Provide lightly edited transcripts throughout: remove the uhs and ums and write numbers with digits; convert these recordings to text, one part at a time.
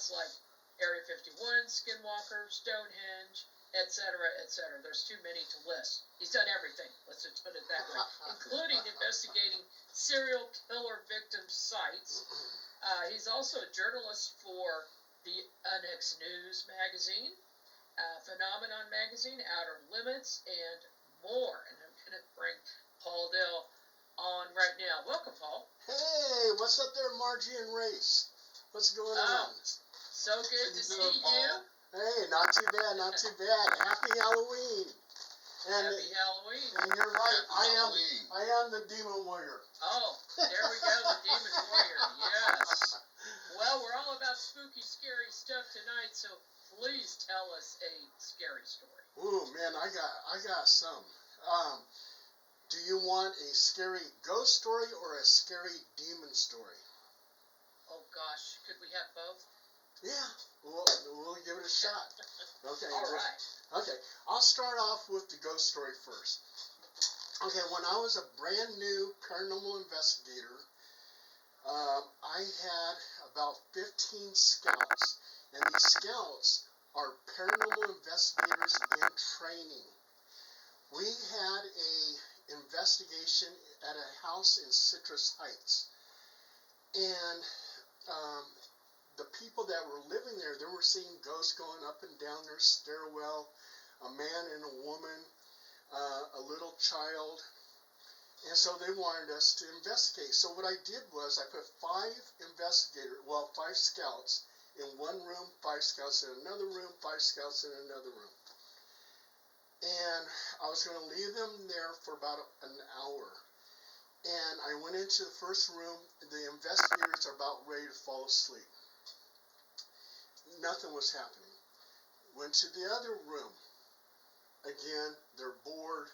spots like Area 51, Skinwalker, Stonehenge, etc., etc. There's too many to list. He's done everything, let's just put it that way, including investigating serial killer victim sites. He's also a journalist for the Onyx News magazine, Phenomenon magazine, Outer Limits, and more. And I'm going to bring Paul Dell on right now. Welcome, Paul. Hey, what's up there, Margie and Race? What's going on? So good to see you. Hey, not too bad, not too bad. Happy Halloween. And, Happy Halloween. And you're right, I am the Demon Warrior. Oh, there we go, the Demon Warrior, yes. Well, we're all about spooky, scary stuff tonight, so please tell us a scary story. Ooh, man, I got some. Do you want a scary ghost story or a scary demon story? Oh gosh, could we have both? Yeah, we'll give it a shot. Okay. All right. Okay, I'll start off with the ghost story first. Okay, when I was a brand new paranormal investigator, I had about 15 scouts, and these scouts are paranormal investigators in training. We had a investigation at a house in Citrus Heights, and the people that were living there, they were seeing ghosts going up and down their stairwell, a man and a woman, a little child, and so they wanted us to investigate. So what I did was I put 5 scouts in one room, 5 scouts in another room, 5 scouts in another room. And I was going to leave them there for about an hour. And I went into the first room. The investigators are about ready to fall asleep. Nothing was happening. Went to the other room. Again, they're bored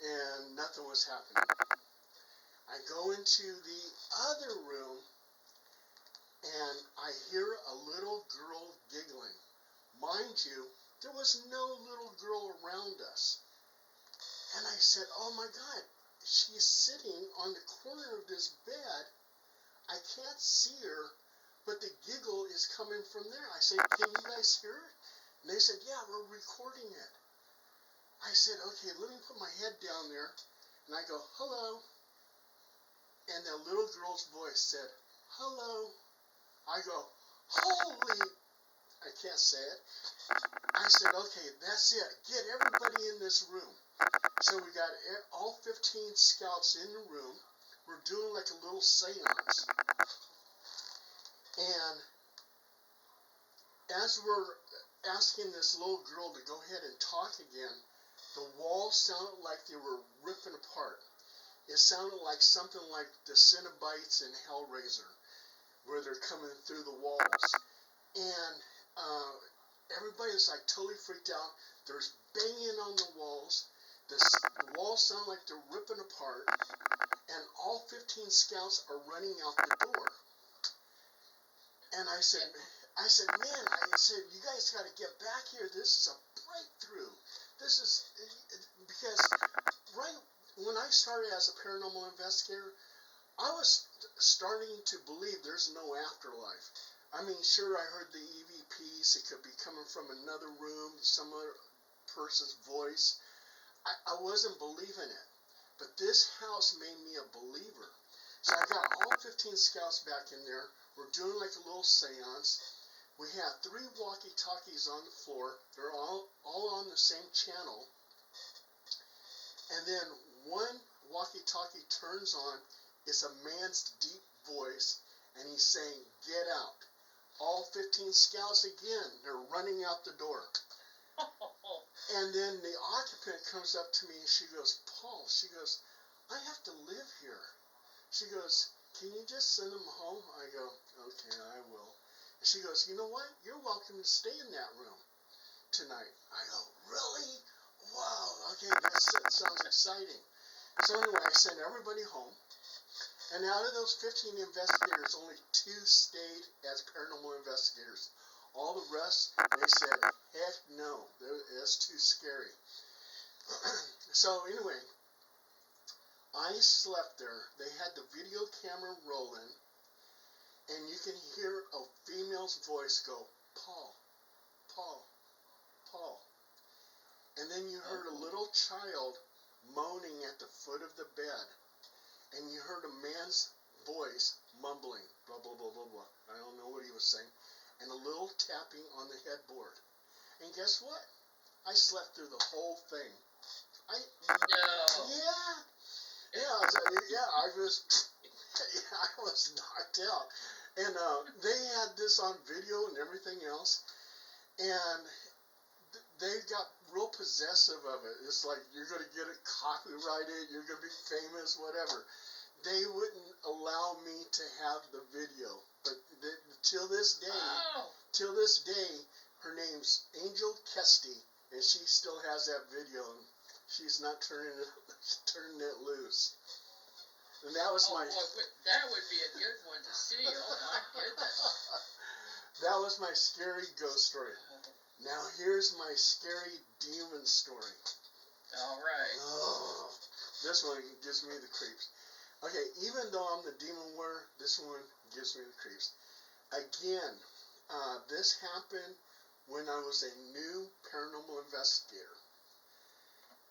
and nothing was happening. I go into the other room and I hear a little girl giggling. Mind you, there was no little girl around us. And I said, oh my God, she's sitting on the corner of this bed. I can't see her, but the giggle is coming from there. I said, can you guys hear it? And they said, yeah, we're recording it. I said, okay, let me put my head down there. And I go, hello. And the little girl's voice said, hello. I go, holy, I can't say it. I said, okay, that's it. Get everybody in this room. So we got all 15 scouts in the room. We're doing like a little seance. And as we're asking this little girl to go ahead and talk again, the walls sounded like they were ripping apart. It sounded like something like the Cenobites in Hellraiser, where they're coming through the walls. And everybody's like totally freaked out. There's banging on the walls. The walls sound like they're ripping apart. And all 15 scouts are running out the door. And I said, man, you guys got to get back here. This is a breakthrough. This is, because right when I started as a paranormal investigator, I was starting to believe there's no afterlife. I mean, sure, I heard the EVPs. It could be coming from another room, some other person's voice. I wasn't believing it. But this house made me a believer. So I got all 15 scouts back in there. We're doing like a little seance. We have 3 walkie-talkies on the floor. They're all on the same channel. And then one walkie-talkie turns on. It's a man's deep voice. And he's saying, get out. All 15 scouts again. They're running out the door. And then the occupant comes up to me and she goes, Paul, she goes, I have to live here. She goes, can you just send them home? I go, okay, I will. And she goes, you know what? You're welcome to stay in that room tonight. I go, really? Wow, okay, that sounds exciting. So anyway, I sent everybody home. And out of those 15 investigators, only 2 stayed as paranormal investigators. All the rest, they said, heck no, that's too scary. So anyway, I slept there. They had the video camera rolling. and you can hear a female's voice go, Paul, Paul, Paul. And then you heard a little child moaning at the foot of the bed, and you heard a man's voice mumbling, blah, blah, blah, blah, blah. I don't know what he was saying. And a little tapping on the headboard. And guess what? I slept through the whole thing. No. I was knocked out. And they had this on video and everything else. And they got real possessive of it. It's like, you're going to get it copyrighted, you're going to be famous, whatever. They wouldn't allow me to have the video. But till this day, her name's Angel Kesty, and she still has that video, and she's not turning it loose. And that was Boy, that would be a good one to see. Oh my goodness. That was my scary ghost story. Now here's my scary demon story. All right. Oh, this one gives me the creeps. Okay, even though I'm the demon wearer, this one gives me the creeps. Again, this happened when I was a new paranormal investigator.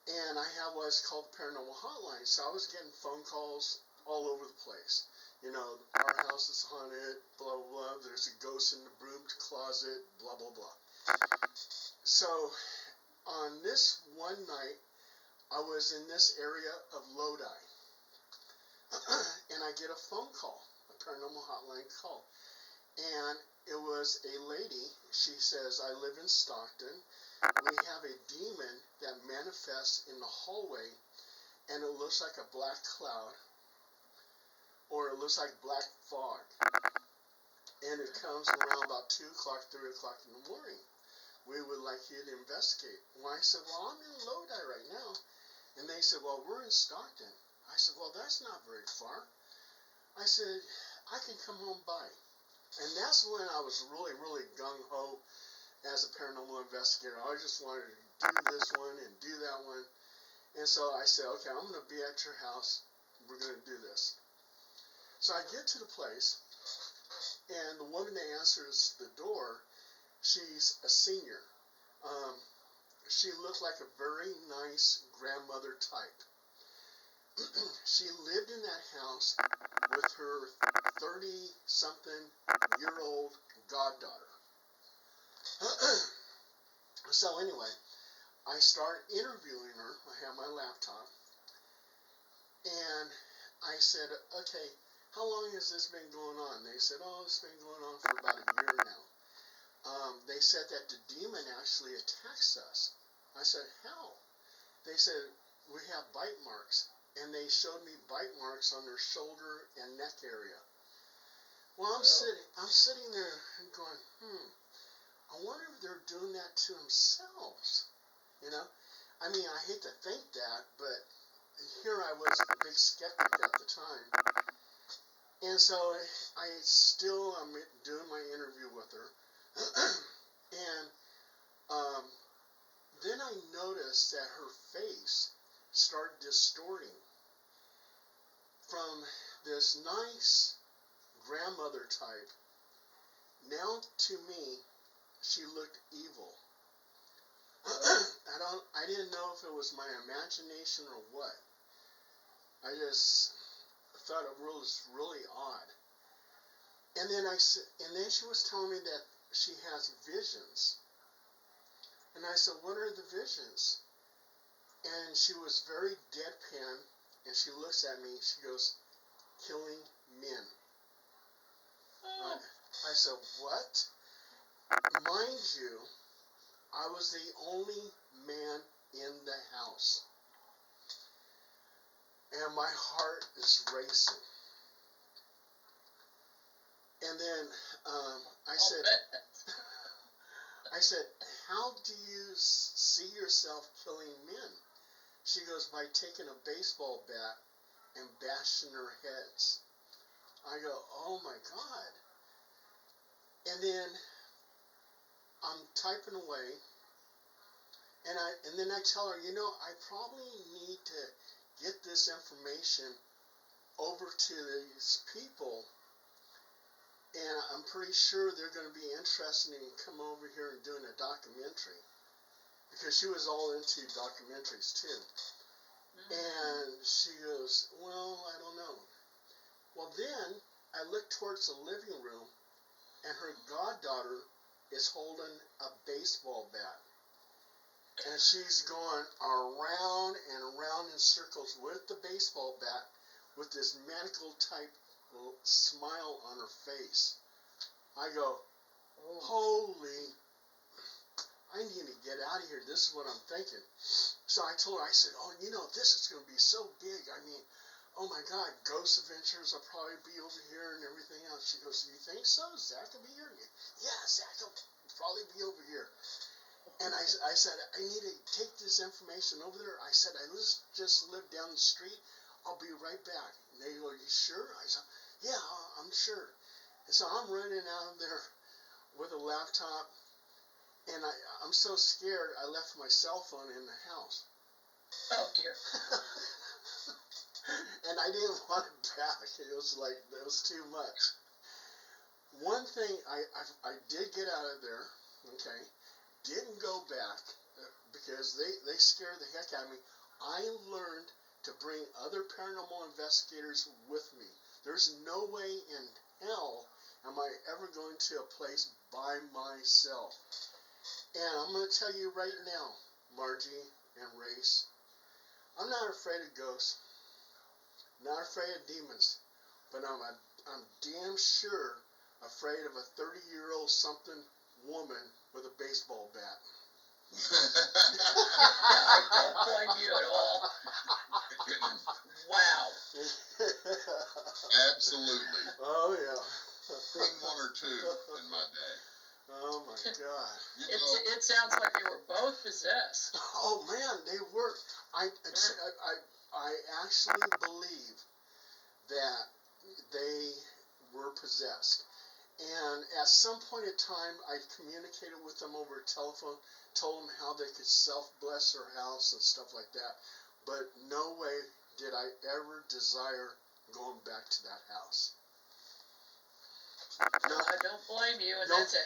And I have what's called the paranormal hotline. So I was getting phone calls all over the place. You know, our house is haunted, blah, blah, blah. There's a ghost in the broom closet, blah, blah, blah. So on this one night, I was in this area of Lodi. And I get a phone call, a paranormal hotline call. And it was a lady. She says, I live in Stockton. We have a demon that manifests in the hallway, and it looks like a black cloud, or it looks like black fog. And it comes around about 2 o'clock, 3 o'clock in the morning. We would like you to investigate. Well, I said, well, I'm in Lodi right now. And they said, well, we're in Stockton. I said, well, that's not very far. I said, I can come home by. And that's when I was really, really gung-ho as a paranormal investigator. I just wanted to do this one and do that one. And so I said, okay, I'm going to be at your house. We're going to do this. So I get to the place, and the woman that answers the door, she's a senior. She looked like a very nice grandmother type. She lived in that house with her 30-something-year-old goddaughter. So anyway, I start interviewing her. I have my laptop. And I said, okay, how long has this been going on? They said, oh, it's been going on for about a year now. They said that the demon actually attacks us. I said, how? They said, we have bite marks. And they showed me bite marks on their shoulder and neck area. Well, I'm sitting there and going, I wonder if they're doing that to themselves. You know? I mean, I hate to think that, but here I was a big skeptic at the time. And so I'm doing my interview with her. And then I noticed that her face started distorting from this nice grandmother type. Now to me, she looked evil. I didn't know if it was my imagination or what. I just thought it was really odd. And then she was telling me that she has visions. And I said, what are the visions? And she was very deadpan, and she looks at me, she goes, killing men. I said, what? Mind you, I was the only man in the house. And my heart is racing. And then I said, how do you see yourself killing men? She goes, by taking a baseball bat and bashing their heads. I go, oh my God. And then I'm typing away, and then I tell her, I probably need to get this information over to these people And I'm pretty sure they're going to be interested in coming over here and doing a documentary. Because she was all into documentaries too. And she goes, well, I don't know. Well, then I looked towards the living room, and her goddaughter is holding a baseball bat. And she's going around and around in circles with the baseball bat with this maniacal type smile on her face. I go, holy, I need to get out of here. This is what I'm thinking. So I told her, I said, oh, you know, this is going to be so big. I mean, oh my God, Ghost Adventures will probably be over here and everything else. She goes, you think so? Zach will be here? Yeah, Zach will probably be over here. And I said, I need to take this information over there. I said, I just live down the street. I'll be right back. And they go, you sure? I said, yeah, I'm sure. And so I'm running out of there with a laptop. And I'm so scared, I left my cell phone in the house. Oh, dear. And I didn't want it back. It was too much. One thing I did get out of there, okay, didn't go back because they scared the heck out of me. I learned to bring other paranormal investigators with me. There's no way in hell am I ever going to a place by myself. And I'm going to tell you right now, Margie and Race, I'm not afraid of ghosts, not afraid of demons, but I'm damn sure afraid of a 30-year-old something woman with a baseball bat. I don't blame you at all. Wow. Absolutely. Oh, yeah. Seen one or two in my day. Oh, my God. You know, It sounds like they were both possessed. Oh, man, they were. I actually believe that they were possessed. And at some point in time, I communicated with them over telephone, told them how they could self-bless their house and stuff like that. But no way did I ever desire going back to that house. No, I don't blame you, and No. that's a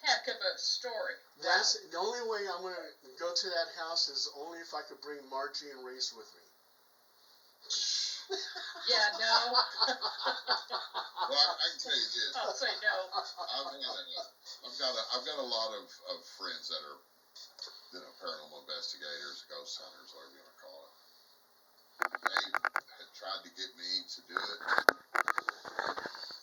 heck of a story. that's the only way I'm going to go to that house is only if I could bring Margie and Race with me. Yeah, no. well, I can tell you this. I'll say no. I've got a lot of friends that are, paranormal investigators, ghost hunters, whatever you want to call it. They had tried to get me to do it,